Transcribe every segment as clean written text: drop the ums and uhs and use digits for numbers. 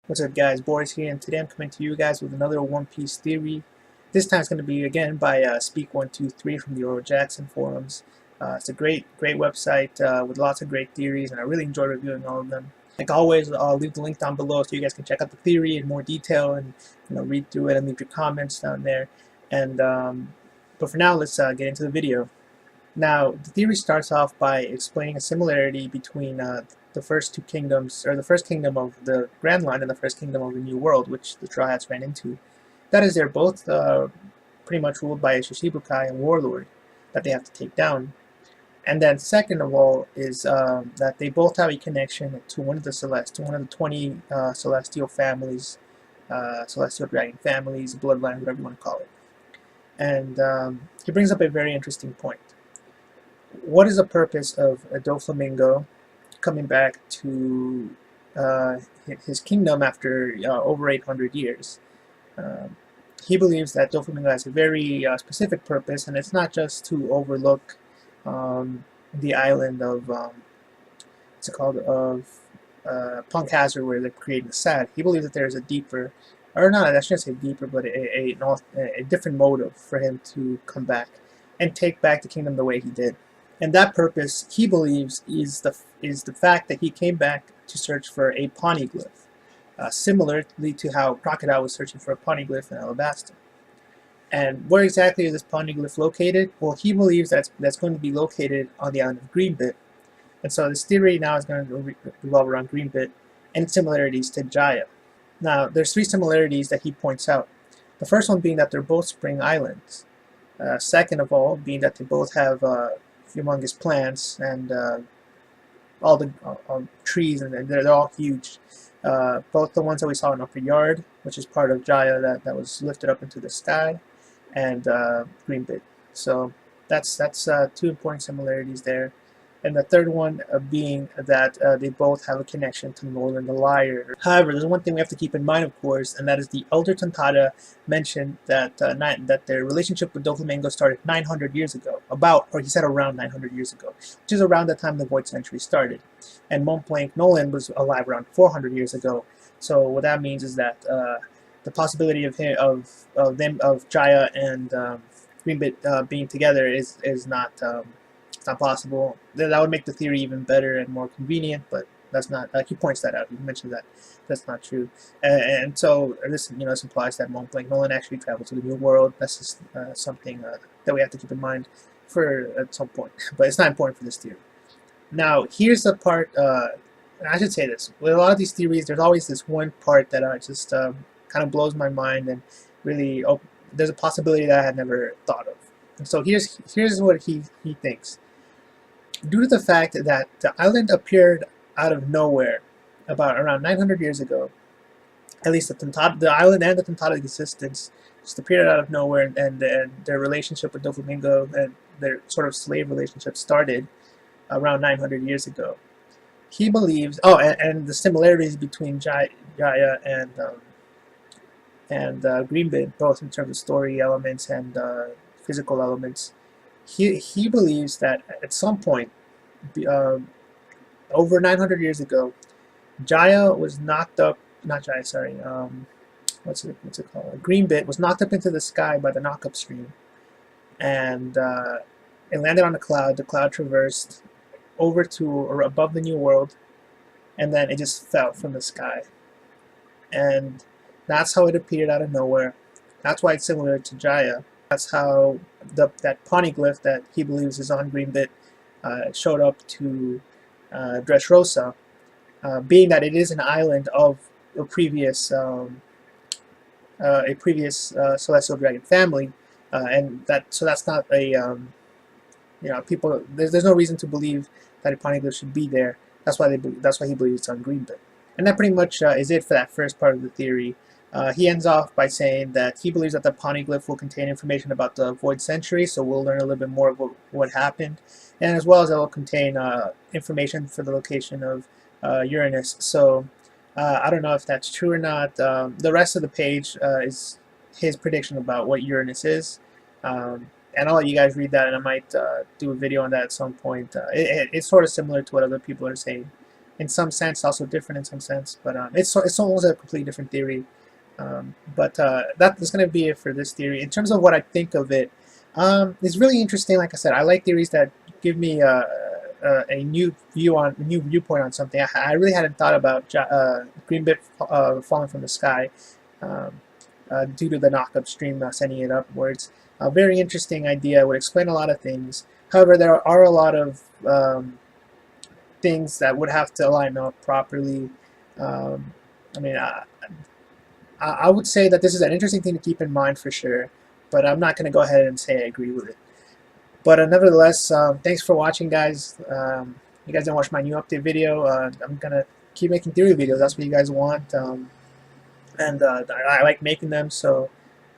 What's up guys, Boris here, and today I'm coming to you guys with another One Piece theory. This time it's going to be again by Speak123 from the Oro Jackson forums. It's a great website with lots of great theories, and I really enjoy reviewing all of them. Like always, I'll leave the link down below so you guys can check out the theory in more detail and read through it and leave your comments down there. And but for now, let's get into the video. Now, the theory starts off by explaining a similarity between the first two kingdoms, or the first kingdom of the Grand Line and the first kingdom of the New World, which the Straw Hats ran into. That is, they're both pretty much ruled by a Shishibukai and warlord that they have to take down. And then second of all is that they both have a connection to one of the 20 celestial families, celestial dragon families, bloodline, whatever you want to call it. And he brings up a very interesting point. What is the purpose of a Doflamingo coming back to his kingdom after over 800 years? He believes that Doflamingo has a very specific purpose, and it's not just to overlook the island of what's it called, of Punk Hazard, where they're creating the sad. He believes that there's a deeper, or not, I shouldn't say deeper, but a different motive for him to come back and take back the kingdom the way he did. And that purpose, he believes, is the fact that he came back to search for a Poneglyph, similarly to how Crocodile was searching for a Poneglyph in Alabasta. And where exactly is this Poneglyph located? Well, he believes that's going to be located on the island of Greenbit. And so this theory now is going to revolve around Greenbit and its similarities to Jaya. Now, there's three similarities that he points out. The first one being that they're both spring islands. Second of all, being that they both have humongous plants and all the trees, and they're all huge. Both the ones that we saw in Upper Yard, which is part of Jaya that was lifted up into the sky, and Greenbit. So that's two important similarities there. And the third one being that they both have a connection to Nolan the Liar. However, there's one thing we have to keep in mind, of course, and that is the Elder Tontada mentioned that that their relationship with Doflamingo started 900 years ago. Or he said around 900 years ago, which is around the time the Void Century started. And Mont Blanc Nolan was alive around 400 years ago. So what that means is that the possibility of Jaya and Greenbit being together is not. It's not possible. That would make the theory even better and more convenient, but that's not. He points that out. He mentioned that that's not true, and so this this implies that Mont Blanc Nolan actually traveled to the New World. That's just something that we have to keep in mind for at some point, but it's not important for this theory. Now, here's the part. I should say this: with a lot of these theories, there's always this one part that just kind of blows my mind, and really, there's a possibility that I had never thought of. And so here's what he thinks. Due to the fact that the island appeared out of nowhere around 900 years ago, at least the island and the Tontada existence just appeared out of nowhere, and their relationship with Doflamingo and their sort of slave relationship started around 900 years ago. He believes, and the similarities between Jaya and Greenbit, both in terms of story elements and physical elements. He believes that at some point, over 900 years ago, Jaya was knocked up. Not Jaya, sorry. What's it called? Greenbit was knocked up into the sky by the knock-up stream, and it landed on a cloud. The cloud traversed over to or above the New World, and then it just fell from the sky, and that's how it appeared out of nowhere. That's why it's similar to Jaya. That's how that Poneglyph that he believes is on Greenbit showed up to Dressrosa, being that it is an island of a previous celestial dragon family, and that's not a people. There's no reason to believe that a Poneglyph should be there. That's why he believes it's on Greenbit, and that pretty much is it for that first part of the theory. He ends off by saying that he believes that the Poneglyph will contain information about the Void Century, so we'll learn a little bit more of what happened, and as well as it will contain information for the location of Uranus. So I don't know if that's true or not. The rest of the page is his prediction about what Uranus is, and I'll let you guys read that, and I might do a video on that at some point. It's sort of similar to what other people are saying. in some sense, also different in some sense, but it's almost a completely different theory. That is going to be it for this theory. In terms of what I think of it, it's really interesting. Like I said, I like theories that give me a new viewpoint on something. I really hadn't thought about green bit falling from the sky due to the knock upstream sending it upwards. A very interesting idea. Would explain a lot of things. However, there are a lot of things that would have to line up properly. I mean, I would say that this is an interesting thing to keep in mind for sure, but I'm not going to go ahead and say I agree with it. But nevertheless, thanks for watching, guys. You guys didn't watch my new update video. I'm going to keep making theory videos. That's what you guys want. I like making them, so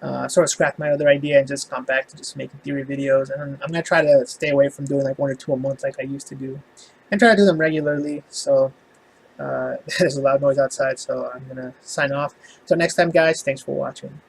I sort of scrapped my other idea and just gone back to just making theory videos. And I'm going to try to stay away from doing like 1 or 2 a month like I used to do, and try to do them regularly. So there's a loud noise outside, so I'm going to sign off. So next time, guys, thanks for watching.